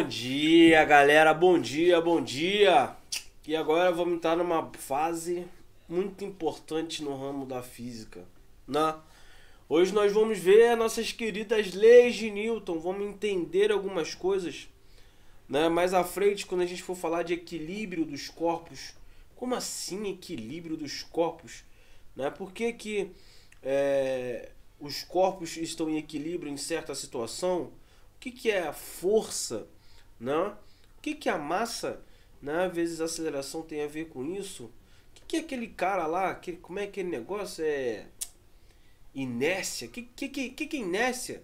dia, galera. Bom dia, bom dia. E agora vamos entrar numa fase muito importante no ramo da física, né? Hoje nós vamos ver nossas queridas leis de Newton, vamos entender algumas coisas, né? Mais à frente, quando a gente for falar de equilíbrio dos corpos. Como assim equilíbrio dos corpos? Né? Por que os corpos estão em equilíbrio em certa situação? O que é a força? Né? O que é a massa? Né? Às vezes a aceleração tem a ver com isso. O que é aquele cara lá? Como é aquele negócio? É inércia? O que é inércia?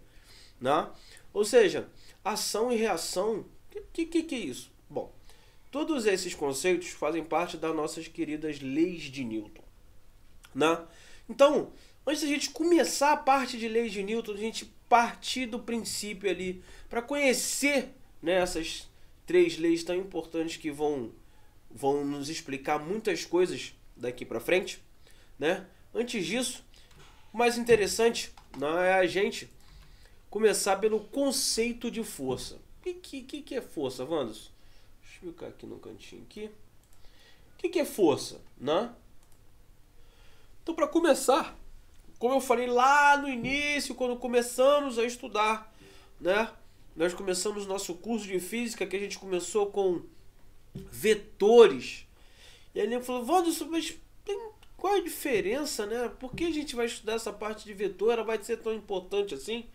Né? Ou seja, ação e reação. O que é isso? Bom, todos esses conceitos fazem parte das nossas queridas leis de Newton. Né? Então, antes da gente começar a parte de leis de Newton, a gente partir do princípio ali, para conhecer, né, essas três leis tão importantes que vão nos explicar muitas coisas daqui para frente, né? Antes disso, o mais interessante, não é a gente começar pelo conceito de força. O que é força, Wanderson? Deixa eu ficar aqui no cantinho aqui. O que é força, né? Então, para começar, como eu falei lá no início, quando começamos a estudar, né? Nós começamos nosso curso de física, que a gente começou com vetores. E aí ele falou, Wanderson, mas qual é a diferença, né? Por que a gente vai estudar essa parte de vetor? Ela vai ser tão importante assim?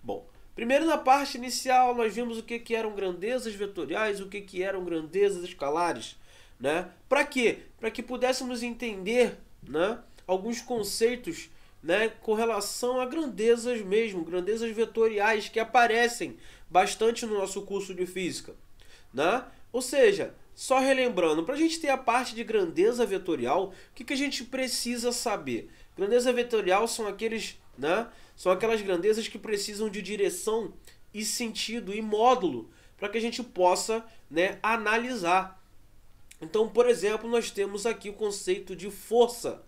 Bom, primeiro na parte inicial nós vimos o que eram grandezas vetoriais, o que eram grandezas escalares, né? Para quê? Para que pudéssemos entender, né, alguns conceitos, né, com relação a grandezas mesmo, grandezas vetoriais que aparecem bastante no nosso curso de física, né? Ou seja, só relembrando, para a gente ter a parte de grandeza vetorial, o que a gente precisa saber? Grandeza vetorial são aqueles, né, são aquelas grandezas que precisam de direção e sentido e módulo para que a gente possa, né, analisar. Então, por exemplo, nós temos aqui o conceito de força,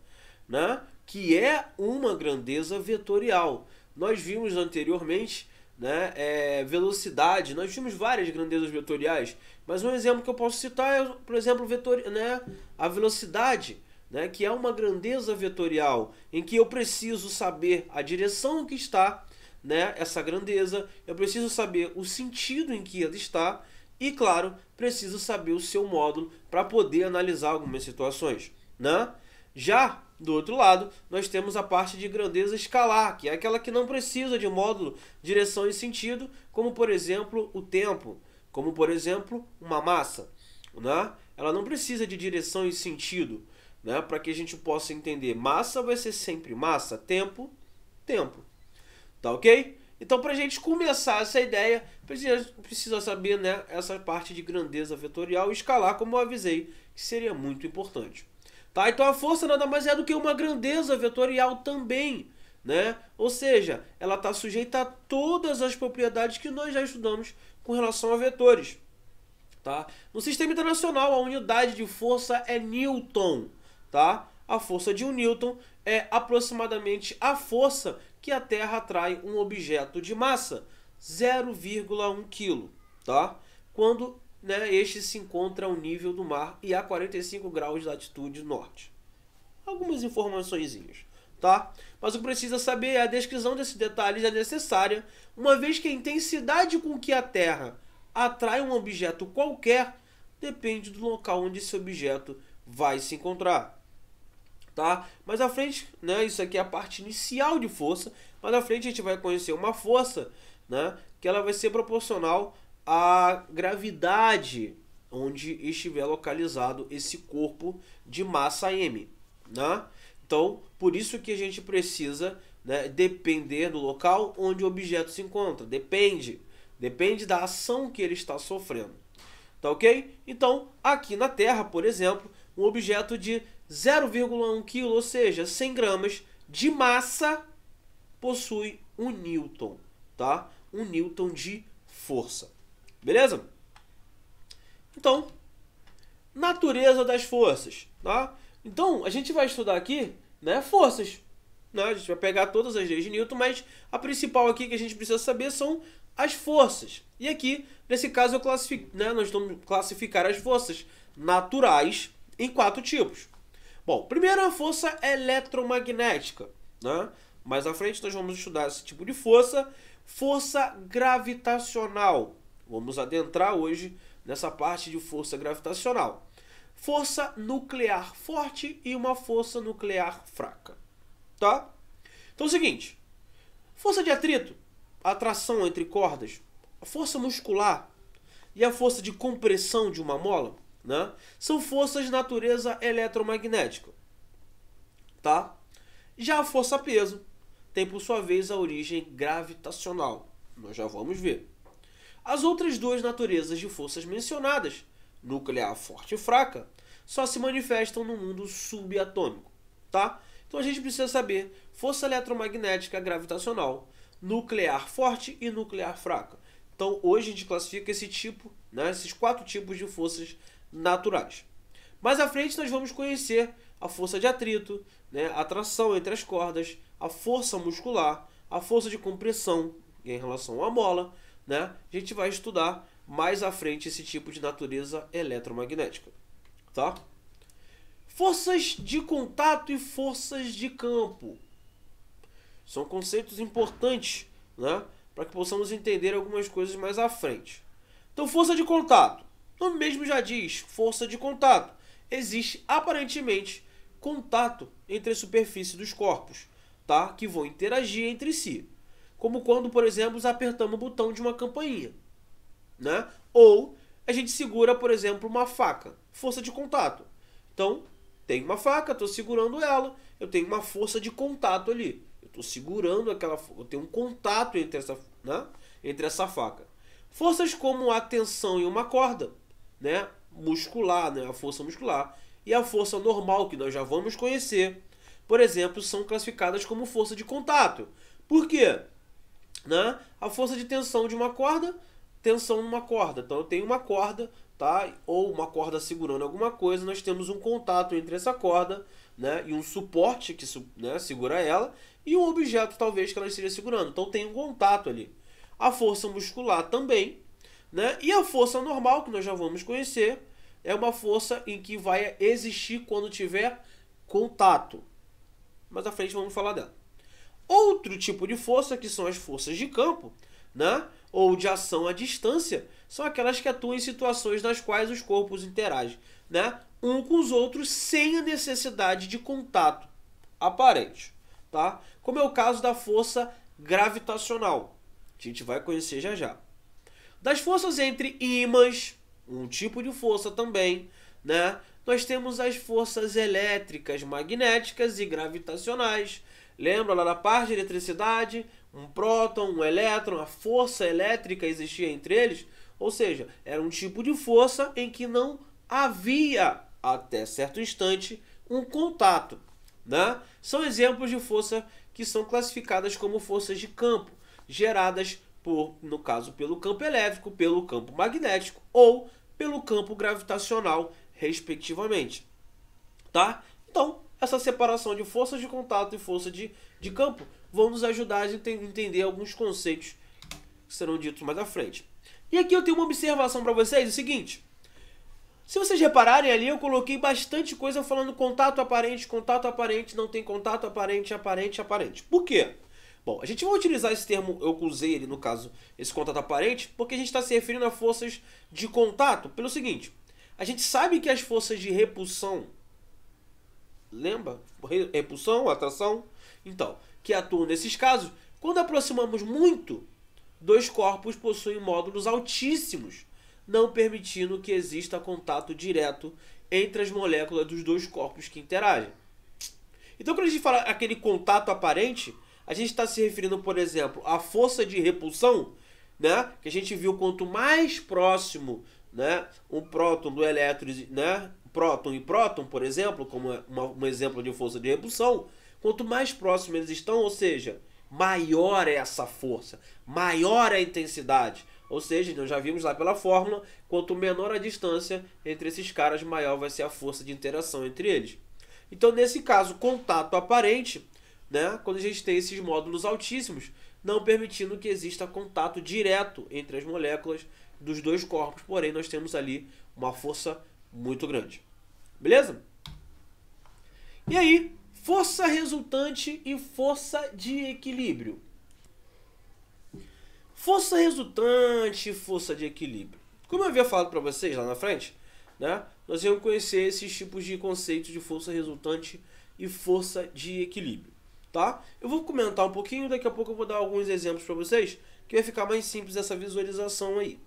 né, que é uma grandeza vetorial. Nós vimos anteriormente, né, velocidade, nós vimos várias grandezas vetoriais, mas um exemplo que eu posso citar é, por exemplo, né, a velocidade, né, que é uma grandeza vetorial, em que eu preciso saber a direção que está, né, essa grandeza, eu preciso saber o sentido em que ela está e, claro, preciso saber o seu módulo para poder analisar algumas situações, né? Já do outro lado, nós temos a parte de grandeza escalar, que é aquela que não precisa de módulo, direção e sentido, como por exemplo o tempo, como por exemplo uma massa, né? Ela não precisa de direção e sentido, né? Para que a gente possa entender, massa vai ser sempre massa, tempo, tempo. Tá ok? Então, para a gente começar essa ideia, precisa saber, né, essa parte de grandeza vetorial e escalar, como eu avisei, que seria muito importante. Tá? Então, a força nada mais é do que uma grandeza vetorial também, né? Ou seja, ela está sujeita a todas as propriedades que nós já estudamos com relação a vetores. Tá? No sistema internacional, a unidade de força é Newton. Tá? A força de 1 Newton é aproximadamente a força que a Terra atrai um objeto de massa, 0,1 kg, tá? Quando, né, este se encontra ao nível do mar e a 45 graus de latitude norte. Algumas informaçõezinhas, tá? Mas o que precisa saber é a descrição desses detalhes é necessária, uma vez que a intensidade com que a Terra atrai um objeto qualquer depende do local onde esse objeto vai se encontrar. Tá? Mais à frente, né, isso aqui é a parte inicial de força, mais à frente a gente vai conhecer uma força, né, que ela vai ser proporcional à gravidade onde estiver localizado esse corpo de massa m, né? Então, por isso que a gente precisa, né, depender do local onde o objeto se encontra, depende da ação que ele está sofrendo, tá ok? Então, aqui na Terra, por exemplo, um objeto de 0,1 kg, ou seja, 100 gramas de massa, possui 1 newton, tá? 1 newton de força. Beleza? Então, natureza das forças, tá? Então, a gente vai estudar aqui, né, forças. né? A gente vai pegar todas as leis de Newton, mas a principal aqui que a gente precisa saber são as forças. E aqui, nesse caso, eu classifico, né? Nós vamos classificar as forças naturais em 4 tipos. Bom, primeiro a força eletromagnética, né? Mais à frente nós vamos estudar esse tipo de força. Força gravitacional. Vamos adentrar hoje nessa parte de força gravitacional. Força nuclear forte e uma força nuclear fraca. Tá? Então é o seguinte. Força de atrito, atração entre cordas, a força muscular e a força de compressão de uma mola, né, são forças de natureza eletromagnética. Tá? Já a força-peso tem, por sua vez, a origem gravitacional. Nós já vamos ver. As outras duas naturezas de forças mencionadas, nuclear forte e fraca, só se manifestam no mundo subatômico. Tá? Então a gente precisa saber força eletromagnética gravitacional, nuclear forte e nuclear fraca. Então hoje a gente classifica esse tipo, né, esses 4 tipos de forças naturais. Mais à frente nós vamos conhecer a força de atrito, né, a atração entre as cordas, a força muscular, a força de compressão em relação à mola, né? A gente vai estudar mais à frente esse tipo de natureza eletromagnética, tá? Forças de contato e forças de campo. São conceitos importantes, né, para que possamos entender algumas coisas mais à frente. Então, força de contato. O nome mesmo já diz, força de contato. Existe, aparentemente, contato entre a superfície dos corpos, tá, que vão interagir entre si. Como quando, por exemplo, apertamos o botão de uma campainha, né? Ou a gente segura, por exemplo, uma faca. Força de contato. Então, tem uma faca, estou segurando ela, eu tenho uma força de contato ali. Eu estou segurando aquela, eu tenho um contato entre essa, né, entre essa faca. Forças como a tensão em uma corda, né, muscular, né, a força muscular, e a força normal, que nós já vamos conhecer, por exemplo, são classificadas como força de contato. Por quê? Né? A força de tensão de uma corda, tensão numa corda. Então eu tenho uma corda, tá? Ou uma corda segurando alguma coisa, nós temos um contato entre essa corda, né, e um suporte que, né, segura ela, e um objeto talvez que ela esteja segurando. Então tem um contato ali. A força muscular também, né? E a força normal, que nós já vamos conhecer, é uma força em que vai existir quando tiver contato. Mais à frente vamos falar dela. Outro tipo de força, que são as forças de campo, né, ou de ação à distância, são aquelas que atuam em situações nas quais os corpos interagem, né, um com os outros sem a necessidade de contato aparente, tá? Como é o caso da força gravitacional, que a gente vai conhecer já já. Das forças entre ímãs, um tipo de força também, né, nós temos as forças elétricas, magnéticas e gravitacionais. Lembra lá da parte de eletricidade? Um próton, um elétron, a força elétrica existia entre eles? Ou seja, era um tipo de força em que não havia, até certo instante, um contato, né? São exemplos de força que são classificadas como forças de campo, geradas por, no caso, pelo campo elétrico, pelo campo magnético ou pelo campo gravitacional, respectivamente. Tá? Então, essa separação de forças de contato e força de campo vão nos ajudar a entender alguns conceitos que serão ditos mais à frente. E aqui eu tenho uma observação para vocês, é o seguinte. Se vocês repararem ali, eu coloquei bastante coisa falando contato aparente, não tem contato aparente, aparente. Por quê? Bom, a gente vai utilizar esse termo, eu usei ele no caso, esse contato aparente, porque a gente está se referindo a forças de contato pelo seguinte. A gente sabe que as forças de repulsão, lembra? Repulsão, atração, então, que atuam nesses casos, quando aproximamos muito, dois corpos possuem módulos altíssimos, não permitindo que exista contato direto entre as moléculas dos dois corpos que interagem. Então, quando a gente fala aquele contato aparente, a gente está se referindo, por exemplo, à força de repulsão, né? Que a gente viu quanto mais próximo, né, um próton do elétron, né, próton e próton, por exemplo, como um exemplo de força de repulsão, quanto mais próximo eles estão, ou seja, maior é essa força, maior é a intensidade. Ou seja, nós já vimos lá pela fórmula, quanto menor a distância entre esses caras, maior vai ser a força de interação entre eles. Então, nesse caso, contato aparente, né, quando a gente tem esses módulos altíssimos, não permitindo que exista contato direto entre as moléculas dos dois corpos, porém nós temos ali uma força muito grande. Beleza? E aí, força resultante e força de equilíbrio. Força resultante e força de equilíbrio. Como eu havia falado para vocês lá na frente, né, nós vamos conhecer esses tipos de conceitos de força resultante e força de equilíbrio. Tá? Eu vou comentar um pouquinho, daqui a pouco eu vou dar alguns exemplos para vocês, que vai ficar mais simples essa visualização aí.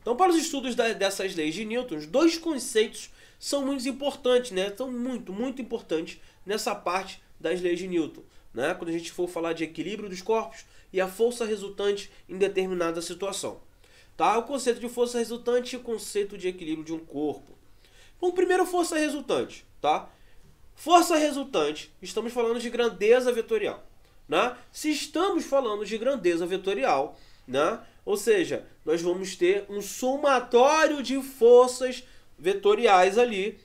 Então, para os estudos dessas leis de Newton, dois conceitos são muito importantes, né? São muito importantes nessa parte das leis de Newton, né? Quando a gente for falar de equilíbrio dos corpos e a força resultante em determinada situação. Tá? O conceito de força resultante e o conceito de equilíbrio de um corpo. Bom, primeiro, força resultante, tá? Força resultante, estamos falando de grandeza vetorial, né? Se estamos falando de grandeza vetorial, né? Ou seja, nós vamos ter um somatório de forças vetoriais ali,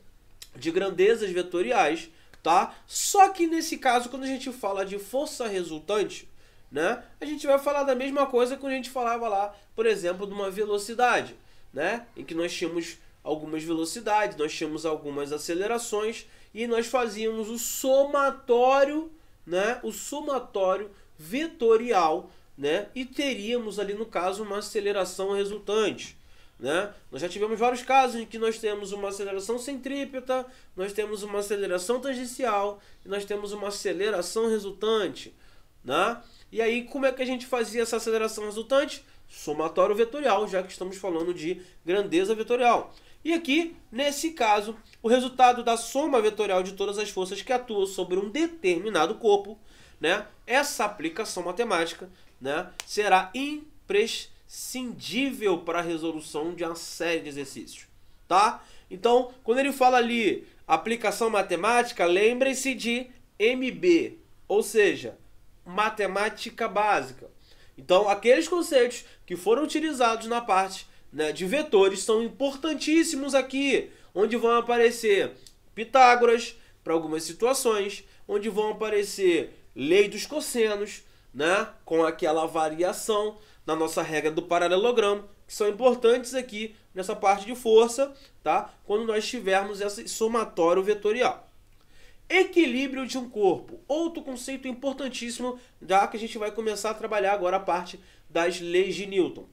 de grandezas vetoriais, tá? Só que nesse caso, quando a gente fala de força resultante, né, a gente vai falar da mesma coisa que a gente falava lá, por exemplo, de uma velocidade, né? Em que nós tínhamos algumas velocidades, nós tínhamos algumas acelerações e nós fazíamos o somatório, né? O somatório vetorial, né? E teríamos ali no caso uma aceleração resultante, né? Nós já tivemos vários casos em que nós temos uma aceleração centrípeta, nós temos uma aceleração tangencial e nós temos uma aceleração resultante, né? E aí como é que a gente fazia essa aceleração resultante? Somatório vetorial, já que estamos falando de grandeza vetorial. E aqui, nesse caso, o resultado da soma vetorial de todas as forças que atuam sobre um determinado corpo, né, essa aplicação matemática, né, será imprescindível para a resolução de uma série de exercícios. Tá? Então, quando ele fala ali aplicação matemática, lembre-se de MB, ou seja, matemática básica. Então, aqueles conceitos que foram utilizados na parte, né, de vetores são importantíssimos aqui, onde vão aparecer Pitágoras para algumas situações, onde vão aparecer lei dos cossenos, né, com aquela variação na nossa regra do paralelogramo, que são importantes aqui nessa parte de força, tá? Quando nós tivermos esse somatório vetorial. Equilíbrio de um corpo, outro conceito importantíssimo, já que a gente vai começar a trabalhar agora a parte das leis de Newton.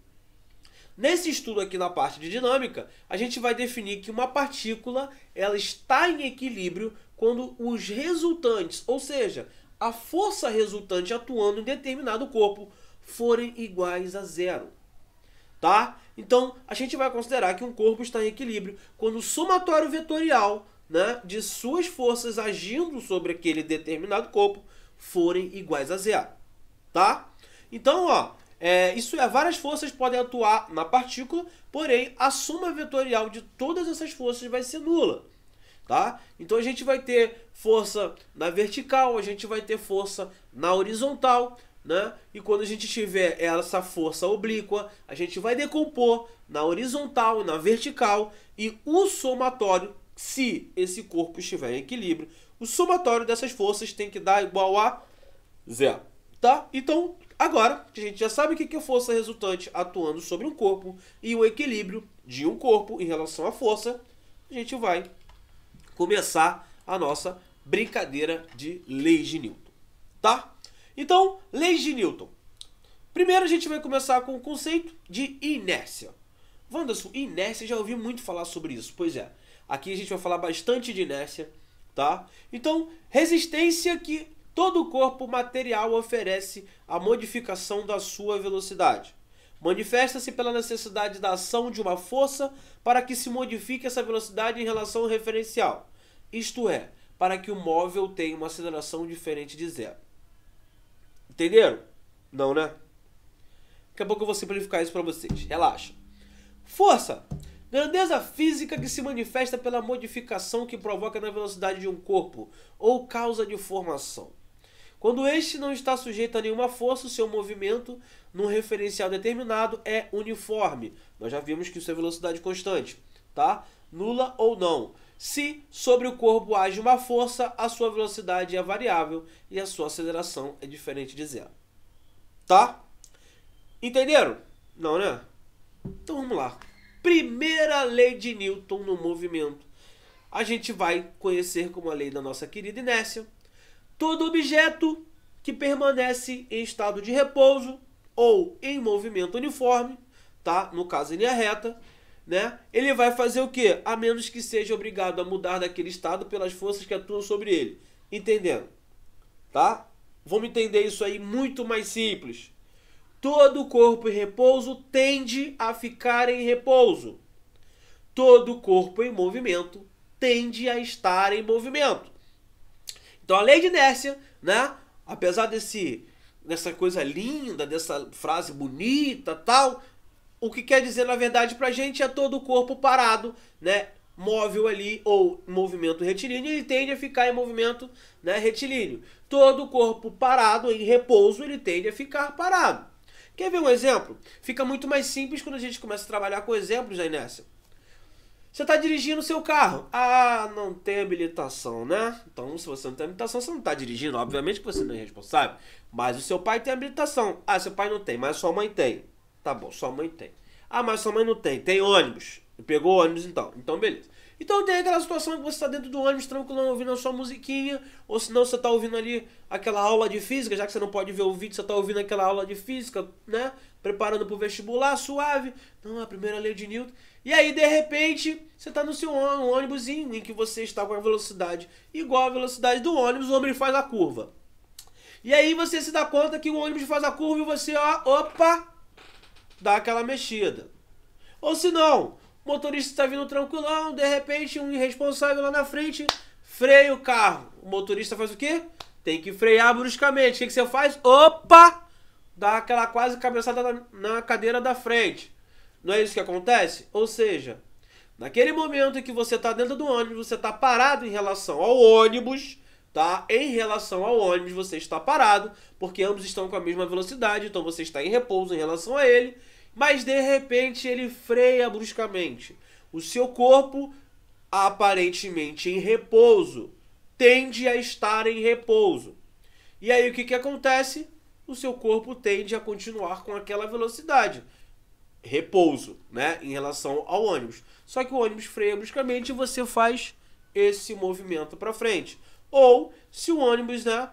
Nesse estudo aqui na parte de dinâmica, a gente vai definir que uma partícula ela está em equilíbrio quando os resultantes, ou seja, a força resultante atuando em determinado corpo, forem iguais a zero. Tá? Então, a gente vai considerar que um corpo está em equilíbrio quando o somatório vetorial, né, de suas forças agindo sobre aquele determinado corpo forem iguais a zero. Tá? Então, ó, várias forças podem atuar na partícula, porém a soma vetorial de todas essas forças vai ser nula. Tá? Então a gente vai ter força na vertical, a gente vai ter força na horizontal, né? E quando a gente tiver essa força oblíqua, a gente vai decompor na horizontal e na vertical, e o somatório, se esse corpo estiver em equilíbrio, o somatório dessas forças tem que dar igual a zero. Tá? Então, agora que a gente já sabe o que é força resultante atuando sobre um corpo e o equilíbrio de um corpo em relação à força, a gente vai começar a nossa brincadeira de leis de Newton. Tá? Então, leis de Newton. Primeiro a gente vai começar com o conceito de inércia. Wanderson, inércia, já ouvi muito falar sobre isso. Pois é, aqui a gente vai falar bastante de inércia, tá? Então, resistência que todo corpo material oferece à modificação da sua velocidade. Manifesta-se pela necessidade da ação de uma força para que se modifique essa velocidade em relação ao referencial. Isto é, para que o móvel tenha uma aceleração diferente de zero. Entenderam? Não, né? Daqui a pouco eu vou simplificar isso para vocês. Relaxa. Força. Grandeza física que se manifesta pela modificação que provoca na velocidade de um corpo ou causa de formação. Quando este não está sujeito a nenhuma força, o seu movimento, num referencial determinado, é uniforme. Nós já vimos que isso é velocidade constante, tá? Nula ou não. Se sobre o corpo age uma força, a sua velocidade é variável e a sua aceleração é diferente de zero. Tá? Entenderam? Não, né? Então vamos lá. Primeira lei de Newton no movimento. A gente vai conhecer como a lei da nossa querida inércia. Todo objeto que permanece em estado de repouso ou em movimento uniforme, tá? No caso em linha reta, né? Ele vai fazer o quê? A menos que seja obrigado a mudar daquele estado pelas forças que atuam sobre ele. Entendendo? Tá? Vamos entender isso aí muito mais simples. Todo corpo em repouso tende a ficar em repouso. Todo corpo em movimento tende a estar em movimento. Então a lei de inércia, né? Apesar dessa coisa linda, dessa frase bonita, tal, o que quer dizer na verdade pra gente é todo o corpo parado, né? Móvel ali ou movimento retilíneo, ele tende a ficar em movimento, né, retilíneo. Todo o corpo parado em repouso, ele tende a ficar parado. Quer ver um exemplo? Fica muito mais simples quando a gente começa a trabalhar com exemplos da inércia. Você está dirigindo o seu carro. Ah, não tem habilitação, né? Então, se você não tem habilitação, você não está dirigindo. Obviamente que você não é responsável. Mas o seu pai tem habilitação. Ah, seu pai não tem, mas sua mãe tem. Tá bom, sua mãe tem. Ah, mas sua mãe não tem. Tem ônibus. Pegou o ônibus então. Então, beleza. Então tem aquela situação que você está dentro do ônibus tranquilo, ouvindo a sua musiquinha. Ou senão você está ouvindo ali aquela aula de física. Já que você não pode ver o vídeo, você está ouvindo aquela aula de física, né? Preparando para o vestibular, suave. Então, a primeira lei de Newton. E aí, de repente, você está no seu ônibus em que você está com a velocidade igual à velocidade do ônibus, o ônibus faz a curva. E aí você se dá conta que o ônibus faz a curva e você, ó, opa, dá aquela mexida. Ou se não, o motorista está vindo tranquilão, de repente um irresponsável lá na frente freia o carro. O motorista faz o quê? Tem que frear bruscamente. O que você faz? Opa! Dá aquela quase cabeçada na cadeira da frente. Não é isso que acontece? Ou seja, naquele momento em que você está dentro do ônibus, você está parado em relação ao ônibus, tá? Em relação ao ônibus, você está parado, porque ambos estão com a mesma velocidade, então você está em repouso em relação a ele, mas de repente ele freia bruscamente. O seu corpo, aparentemente em repouso, tende a estar em repouso. E aí o que acontece? O seu corpo tende a continuar com aquela velocidade. Repouso, né, em relação ao ônibus. Só que o ônibus freia bruscamente e você faz esse movimento para frente. Ou se o ônibus, né,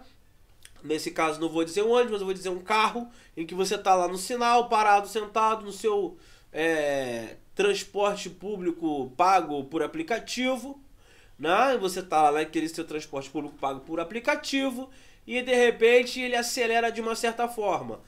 nesse caso não vou dizer um ônibus, mas eu vou dizer um carro em que você está lá no sinal, parado, sentado no seu transporte público pago por aplicativo, né? Você está lá naquele seu transporte público pago por aplicativo e de repente ele acelera de uma certa forma,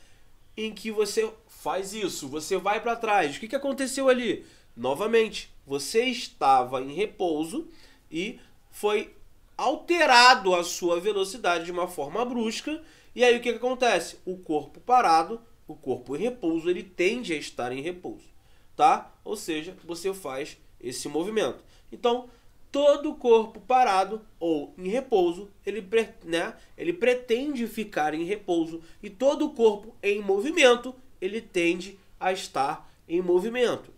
em que você faz isso, você vai para trás. O que aconteceu ali? Novamente, você estava em repouso e foi alterado a sua velocidade de uma forma brusca. E aí o que acontece? O corpo parado, o corpo em repouso, ele tende a estar em repouso, tá? Ou seja, você faz esse movimento. Então, todo corpo parado ou em repouso, ele pretende ficar em repouso. E todo corpo em movimento, ele tende a estar em movimento,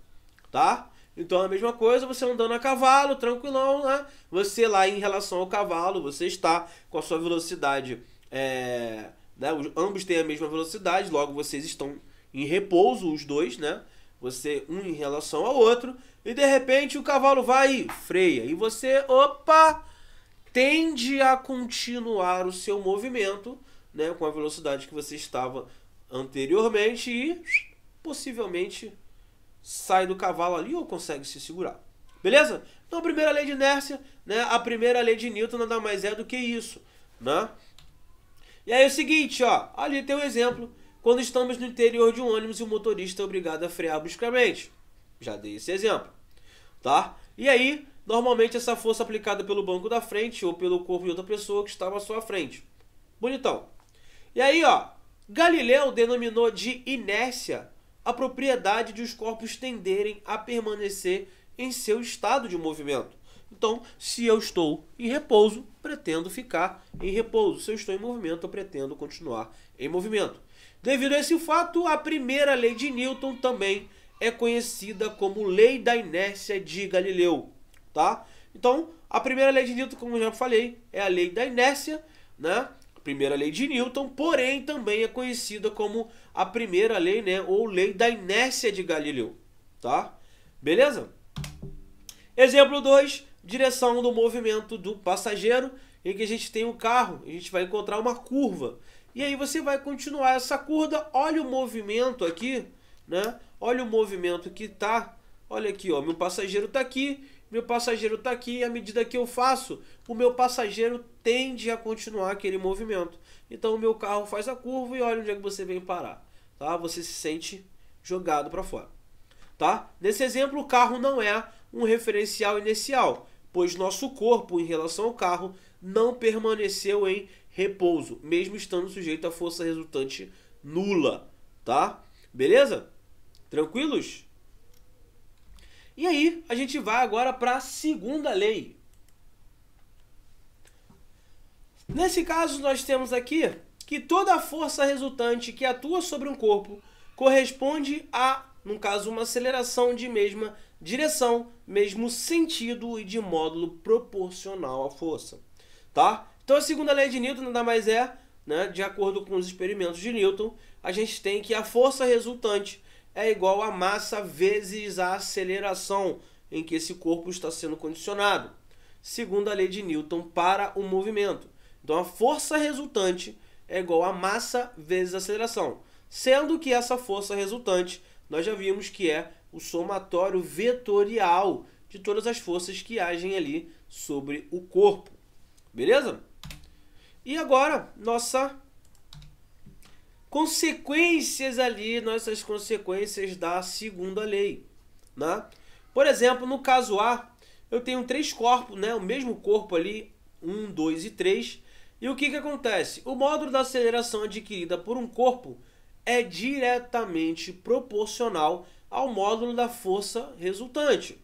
tá? Então a mesma coisa, você andando a cavalo, tranquilão, né? Você lá em relação ao cavalo, você está com a sua velocidade, né? Ambos têm a mesma velocidade, logo vocês estão em repouso, os dois, né? Você um em relação ao outro, e de repente o cavalo vai e freia, e você, opa, tende a continuar o seu movimento, né? Com a velocidade que você estava anteriormente e possivelmente sai do cavalo ali ou consegue se segurar. Beleza? Então a primeira lei de inércia, né? A primeira lei de Newton nada mais é do que isso, né? E aí é o seguinte, ó, ali tem um exemplo. Quando estamos no interior de um ônibus e o motorista é obrigado a frear bruscamente. Já dei esse exemplo, tá? E aí, normalmente essa força aplicada pelo banco da frente ou pelo corpo de outra pessoa que estava à sua frente. Bonitão. E aí, ó, Galileu denominou de inércia a propriedade de os corpos tenderem a permanecer em seu estado de movimento. Então, se eu estou em repouso, pretendo ficar em repouso. Se eu estou em movimento, eu pretendo continuar em movimento. Devido a esse fato, a primeira lei de Newton também é conhecida como lei da inércia de Galileu, tá? Então, a primeira lei de Newton, como eu já falei, é a lei da inércia, né? A primeira lei de Newton, porém também é conhecida como a primeira lei, né? Ou lei da inércia de Galileu, tá? Beleza? Exemplo 2, direção do movimento do passageiro, em que a gente tem um carro, a gente vai encontrar uma curva. E aí você vai continuar essa curva, olha o movimento aqui, né? Olha o movimento que tá, olha aqui, ó, meu passageiro tá aqui, meu passageiro tá aqui, e à medida que eu faço, o meu passageiro tende a continuar aquele movimento. Então o meu carro faz a curva e olha onde é que você vem parar, tá? Você se sente jogado para fora, tá? Nesse exemplo, o carro não é um referencial inicial, pois nosso corpo em relação ao carro não permaneceu em repouso, mesmo estando sujeito à força resultante nula, tá? Beleza? Tranquilos? E aí, a gente vai agora para a segunda lei. Nesse caso, nós temos aqui que toda a força resultante que atua sobre um corpo corresponde a, no caso, uma aceleração de mesma direção, mesmo sentido e de módulo proporcional à força, tá? Então a segunda lei de Newton nada mais é, né, de acordo com os experimentos de Newton, a gente tem que a força resultante é igual a massa vezes a aceleração em que esse corpo está sendo condicionado, segundo a lei de Newton para o movimento. Então a força resultante é igual a massa vezes a aceleração, sendo que essa força resultante nós já vimos que é o somatório vetorial de todas as forças que agem ali sobre o corpo. Beleza? E agora, nossas consequências da segunda lei, né? Por exemplo, no caso A, eu tenho 3 corpos, né? O mesmo corpo ali, 1, 2 e 3. E o que acontece? O módulo da aceleração adquirida por um corpo é diretamente proporcional ao módulo da força resultante.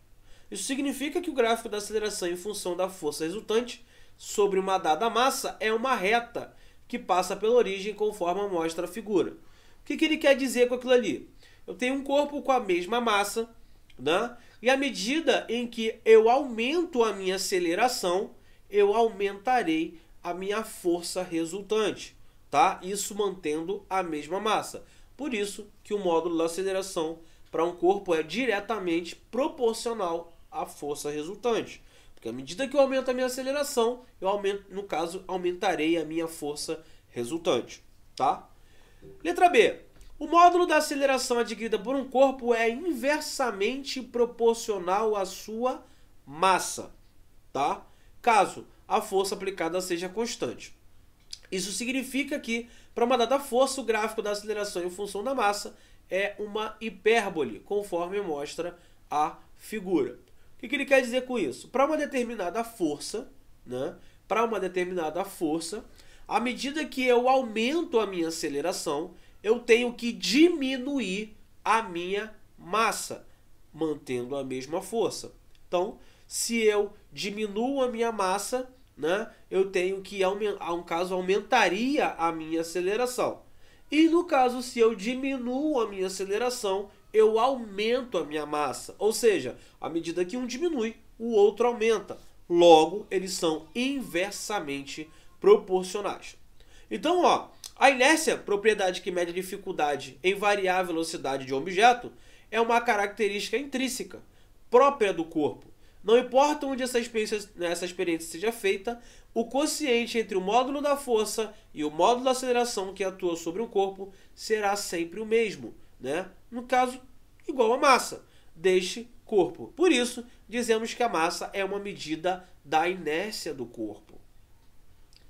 Isso significa que o gráfico da aceleração em função da força resultante sobre uma dada massa é uma reta que passa pela origem conforme mostra a figura. O que ele quer dizer com aquilo ali? Eu tenho um corpo com a mesma massa, né? E à medida em que eu aumento a minha aceleração, eu aumentarei a minha força resultante, tá? Isso mantendo a mesma massa. Por isso que o módulo da aceleração para um corpo é diretamente proporcional à força resultante. Porque à medida que eu aumento a minha aceleração, eu aumento, no caso, aumentarei a minha força resultante, tá? Letra B. O módulo da aceleração adquirida por um corpo é inversamente proporcional à sua massa, tá? Caso a força aplicada seja constante. Isso significa que, para uma dada força, o gráfico da aceleração em função da massa é uma hipérbole, conforme mostra a figura. O que ele quer dizer com isso? Para uma determinada força, né? Para uma determinada força, à medida que eu aumento a minha aceleração, eu tenho que diminuir a minha massa, mantendo a mesma força. Então, se eu diminuo a minha massa, né, eu tenho que, no caso, aumentaria a minha aceleração. E no caso, se eu diminuo a minha aceleração, eu aumento a minha massa. Ou seja, à medida que um diminui, o outro aumenta. Logo, eles são inversamente proporcionais. Então, ó, a inércia, propriedade que mede a dificuldade em variar a velocidade de um objeto, é uma característica intrínseca, própria do corpo. Não importa onde essa experiência seja feita, o quociente entre o módulo da força e o módulo da aceleração que atua sobre o corpo será sempre o mesmo, né? No caso, igual a massa deste corpo. Por isso, dizemos que a massa é uma medida da inércia do corpo,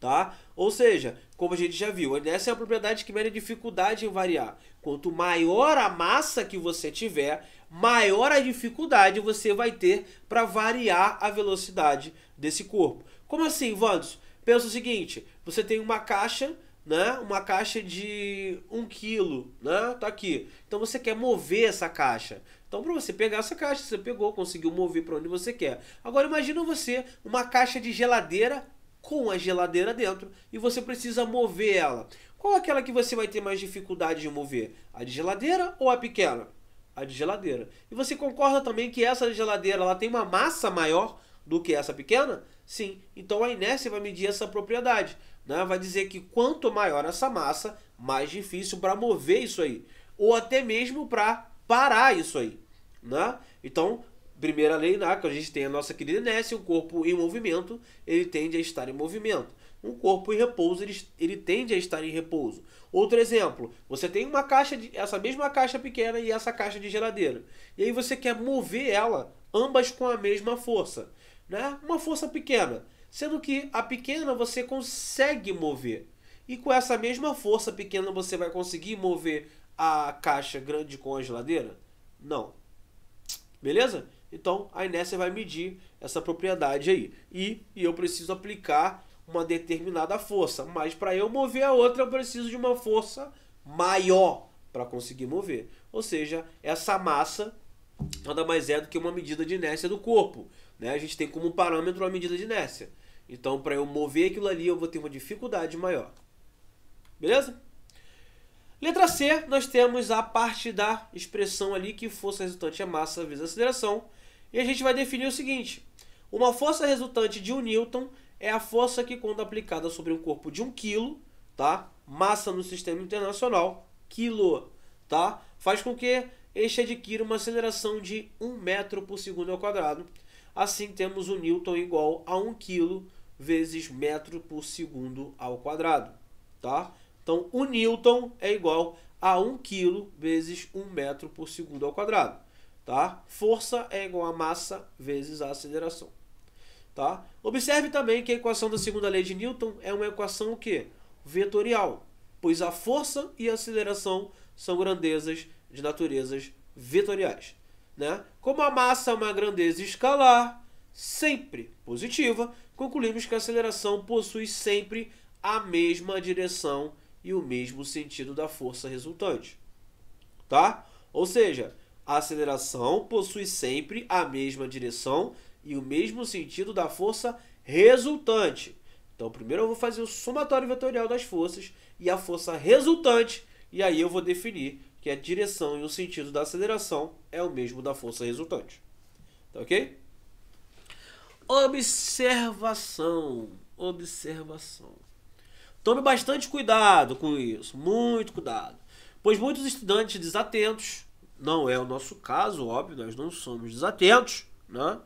tá? Ou seja, como a gente já viu, a inércia é uma propriedade que mede a dificuldade em variar. Quanto maior a massa que você tiver, maior a dificuldade você vai ter para variar a velocidade desse corpo. Como assim, Wanderson? Pensa o seguinte, você tem uma caixa, né? Uma caixa de 1 kg, né? Tá aqui. Então você quer mover essa caixa. Então para você pegar essa caixa, você pegou, conseguiu mover para onde você quer. Agora imagina você uma caixa de geladeira com a geladeira dentro e você precisa mover ela. Qual é aquela que você vai ter mais dificuldade de mover? A de geladeira ou a pequena? A de geladeira. E você concorda também que essa geladeira ela tem uma massa maior do que essa pequena? Sim. Então a inércia vai medir essa propriedade, né? Vai dizer que quanto maior essa massa, mais difícil para mover isso aí. Ou até mesmo para parar isso aí, né? Então, primeira lei, né, que a gente tem a nossa querida inércia, um corpo em movimento, ele tende a estar em movimento. Um corpo em repouso, ele tende a estar em repouso. Outro exemplo, você tem uma caixa, essa mesma caixa pequena e essa caixa de geladeira. E aí você quer mover ela, ambas com a mesma força, né? Uma força pequena. Sendo que a pequena você consegue mover. E com essa mesma força pequena você vai conseguir mover a caixa grande com a geladeira? Não. Beleza? Então a inércia vai medir essa propriedade aí. E eu preciso aplicar uma determinada força. Mas para eu mover a outra eu preciso de uma força maior para conseguir mover. Ou seja, essa massa nada mais é do que uma medida de inércia do corpo, né? A gente tem como parâmetro a medida de inércia. Então, para eu mover aquilo ali, eu vou ter uma dificuldade maior. Beleza? Letra C, nós temos a parte da expressão ali que força resultante é massa vezes aceleração. E a gente vai definir o seguinte. Uma força resultante de 1 newton é a força que, quando aplicada sobre um corpo de 1 kg, tá? Massa no sistema internacional, quilo, tá? Faz com que este adquira uma aceleração de 1 metro por segundo ao quadrado. Assim, temos o newton igual a 1 kg vezes metro por segundo ao quadrado, tá? Então, o newton é igual a 1 kg vezes 1 metro por segundo ao quadrado, tá? Força é igual a massa vezes a aceleração, tá? Observe também que a equação da segunda lei de Newton é uma equação o quê? Vetorial, pois a força e a aceleração são grandezas de naturezas vetoriais, né? Como a massa é uma grandeza escalar, sempre positiva, concluímos que a aceleração possui sempre a mesma direção e o mesmo sentido da força resultante, tá? Ou seja, a aceleração possui sempre a mesma direção e o mesmo sentido da força resultante. Então, primeiro eu vou fazer o somatório vetorial das forças e a força resultante, e aí eu vou definir que a direção e o sentido da aceleração é o mesmo da força resultante. Tá ok? Observação. Tome bastante cuidado com isso, muito cuidado. Pois muitos estudantes desatentos, não é o nosso caso, óbvio, nós não somos desatentos, né?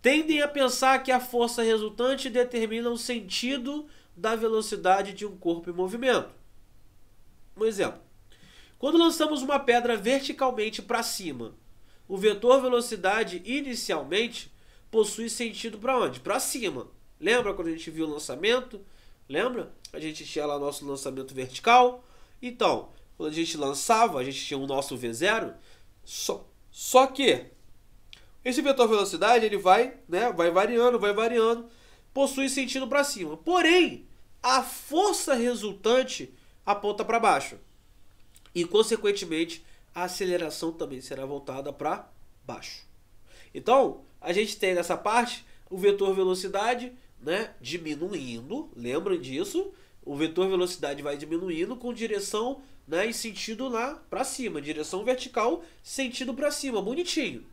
Tendem a pensar que a força resultante determina o sentido da velocidade de um corpo em movimento. Um exemplo. Quando lançamos uma pedra verticalmente para cima, o vetor velocidade inicialmente possui sentido para onde? Para cima. Lembra quando a gente viu o lançamento? Lembra? A gente tinha lá nosso lançamento vertical. Então, quando a gente lançava, a gente tinha o nosso V0. Só que esse vetor velocidade ele vai variando, possui sentido para cima. Porém, a força resultante aponta para baixo. E, consequentemente, a aceleração também será voltada para baixo. Então, a gente tem nessa parte o vetor velocidade, né, diminuindo, lembrem disso, o vetor velocidade vai diminuindo com direção, né, em sentido lá para cima, direção vertical, sentido para cima, bonitinho.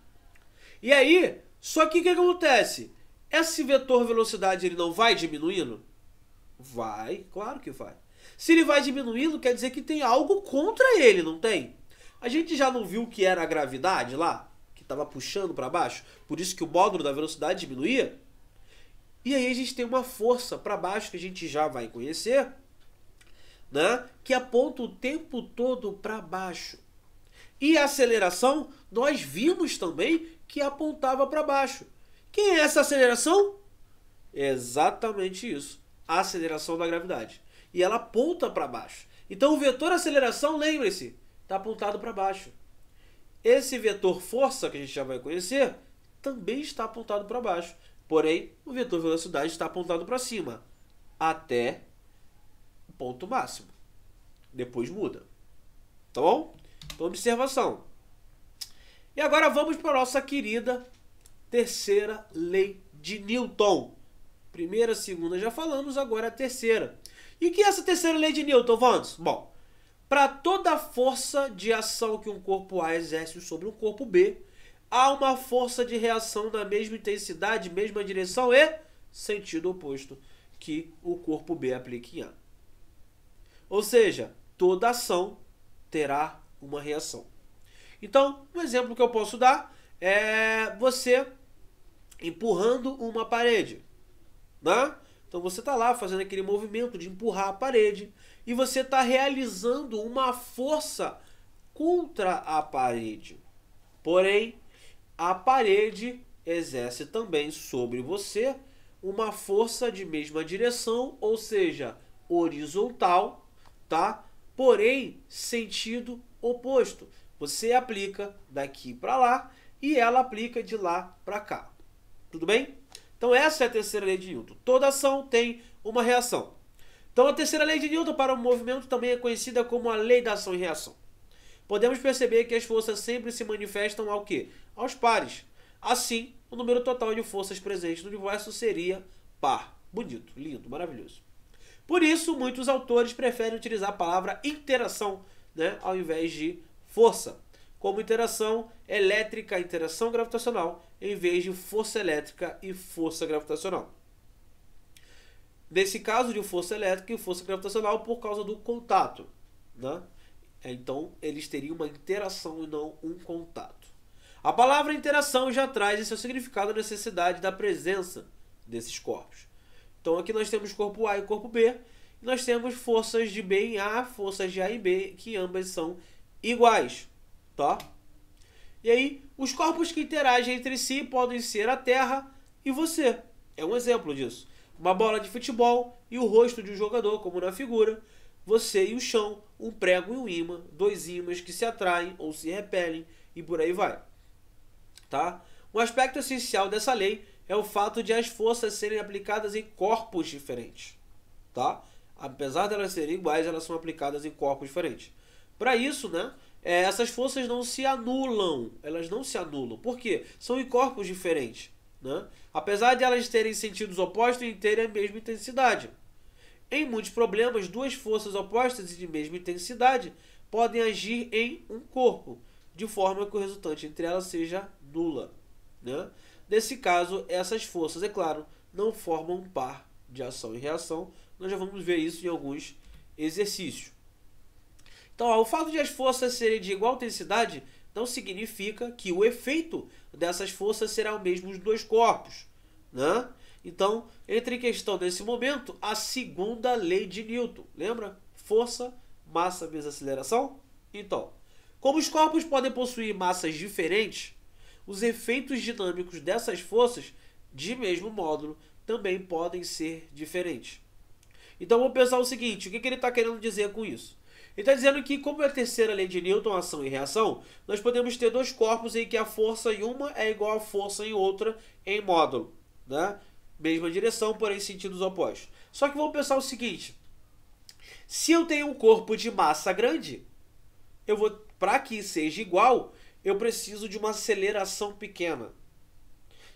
E aí, só que o que acontece? Esse vetor velocidade ele não vai diminuindo? Vai, claro que vai. Se ele vai diminuindo, quer dizer que tem algo contra ele, não tem? A gente já não viu que era a gravidade lá? Que estava puxando para baixo? Por isso que o módulo da velocidade diminuía? E aí a gente tem uma força para baixo que a gente já vai conhecer, né? Que aponta o tempo todo para baixo. E a aceleração, nós vimos também que apontava para baixo. Quem é essa aceleração? Exatamente isso. A aceleração da gravidade. E ela aponta para baixo. Então o vetor aceleração, lembre-se, está apontado para baixo. Esse vetor força, que a gente já vai conhecer, também está apontado para baixo. Porém, o vetor velocidade está apontado para cima, até o ponto máximo. Depois muda. Tá bom? Então, observação. E agora vamos para a nossa querida terceira lei de Newton. Primeira, segunda já falamos, agora a terceira. E o que é essa terceira lei de Newton, vamos? Bom, para toda força de ação que um corpo A exerce sobre um corpo B, há uma força de reação na mesma intensidade, mesma direção e sentido oposto que o corpo B aplica em A. Ou seja, toda ação terá uma reação. Então, um exemplo que eu posso dar é você empurrando uma parede, né? Então você está lá fazendo aquele movimento de empurrar a parede e você está realizando uma força contra a parede. Porém, a parede exerce também sobre você uma força de mesma direção, ou seja, horizontal, tá? Porém, sentido oposto. Você aplica daqui para lá e ela aplica de lá para cá. Tudo bem? Então essa é a terceira lei de Newton. Toda ação tem uma reação. Então a terceira lei de Newton para o movimento também é conhecida como a lei da ação e reação. Podemos perceber que as forças sempre se manifestam ao quê? Aos pares. Assim, o número total de forças presentes no universo seria par. Bonito, lindo, maravilhoso. Por isso, muitos autores preferem utilizar a palavra interação, né, ao invés de força, como interação elétrica, interação gravitacional, em vez de força elétrica e força gravitacional. Nesse caso de força elétrica e força gravitacional por causa do contato, né? Então, eles teriam uma interação e não um contato. A palavra interação já traz em seu significado a necessidade da presença desses corpos. Então, aqui nós temos corpo A e corpo B, e nós temos forças de B em A, forças de A em B, que ambas são iguais, tá? E aí, os corpos que interagem entre si podem ser a Terra e você. É um exemplo disso. Uma bola de futebol e o rosto de um jogador, como na figura. Você e o chão, um prego e um ímã, dois ímãs que se atraem ou se repelem e por aí vai. Tá? Um aspecto essencial dessa lei é o fato de as forças serem aplicadas em corpos diferentes. Tá? Apesar de elas serem iguais, elas são aplicadas em corpos diferentes. Para isso, né, essas forças não se anulam. Elas não se anulam. Por quê? São em corpos diferentes. Né? Apesar de elas terem sentidos opostos e terem a mesma intensidade. Em muitos problemas, duas forças opostas e de mesma intensidade podem agir em um corpo, de forma que o resultante entre elas seja nula. Né? Nesse caso, essas forças, é claro, não formam um par de ação e reação. Nós já vamos ver isso em alguns exercícios. Então, o fato de as forças serem de igual intensidade não significa que o efeito dessas forças será o mesmo nos dois corpos. Né? Então, entra em questão nesse momento a segunda lei de Newton. Lembra? Força, massa vezes aceleração? Então, como os corpos podem possuir massas diferentes, os efeitos dinâmicos dessas forças, de mesmo módulo, também podem ser diferentes. Então, vamos pensar o seguinte, o que ele está querendo dizer com isso? Ele está dizendo que, como é a terceira lei de Newton, ação e reação, nós podemos ter dois corpos em que a força em uma é igual à força em outra em módulo. Né? Mesma direção, porém sentidos opostos. Só que vamos pensar o seguinte. Se eu tenho um corpo de massa grande, para que seja igual, eu preciso de uma aceleração pequena.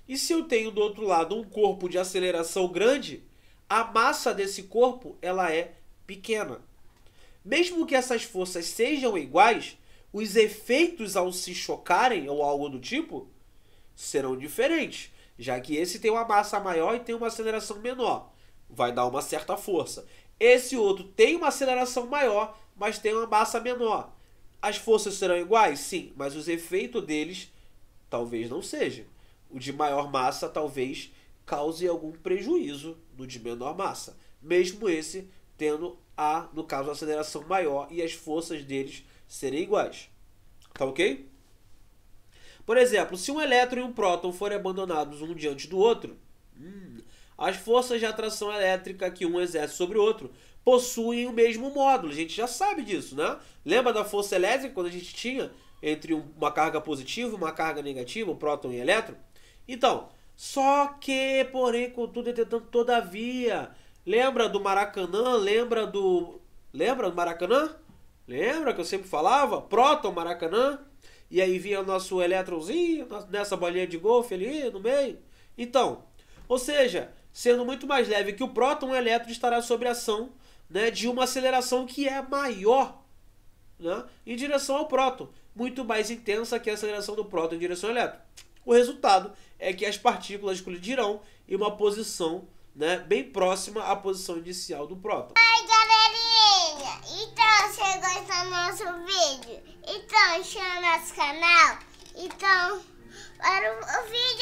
E se eu tenho do outro lado um corpo de aceleração grande, a massa desse corpo ela é pequena. Mesmo que essas forças sejam iguais, os efeitos ao se chocarem ou algo do tipo serão diferentes, já que esse tem uma massa maior e tem uma aceleração menor. Vai dar uma certa força. Esse outro tem uma aceleração maior, mas tem uma massa menor. As forças serão iguais? Sim, mas os efeitos deles talvez não sejam. O de maior massa talvez cause algum prejuízo no de menor massa. Mesmo esse tendo, no caso, a aceleração maior e as forças deles serem iguais. Tá ok? Por exemplo, se um elétron e um próton forem abandonados um diante do outro, as forças de atração elétrica que um exerce sobre o outro possuem o mesmo módulo. A gente já sabe disso, né? Lembra da força elétrica quando a gente tinha entre uma carga positiva e uma carga negativa, um próton e elétron? Então, só que, porém, contudo, entretanto, todavia, lembra do Maracanã? Lembra do Maracanã? Lembra que eu sempre falava? Próton, Maracanã. E aí vinha o nosso elétronzinho nessa bolinha de golfe ali no meio. Então, ou seja, sendo muito mais leve que o próton, o elétron estará sob a ação, né, de uma aceleração que é maior. né, em direção ao próton, muito mais intensa que a aceleração do próton em direção ao elétron. O resultado é que as partículas colidirão em uma posição, né, bem próxima à posição inicial do próton. Oi, galerinha! Então, você gostou do nosso vídeo? Então, inscreva no nosso canal. Então, para o vídeo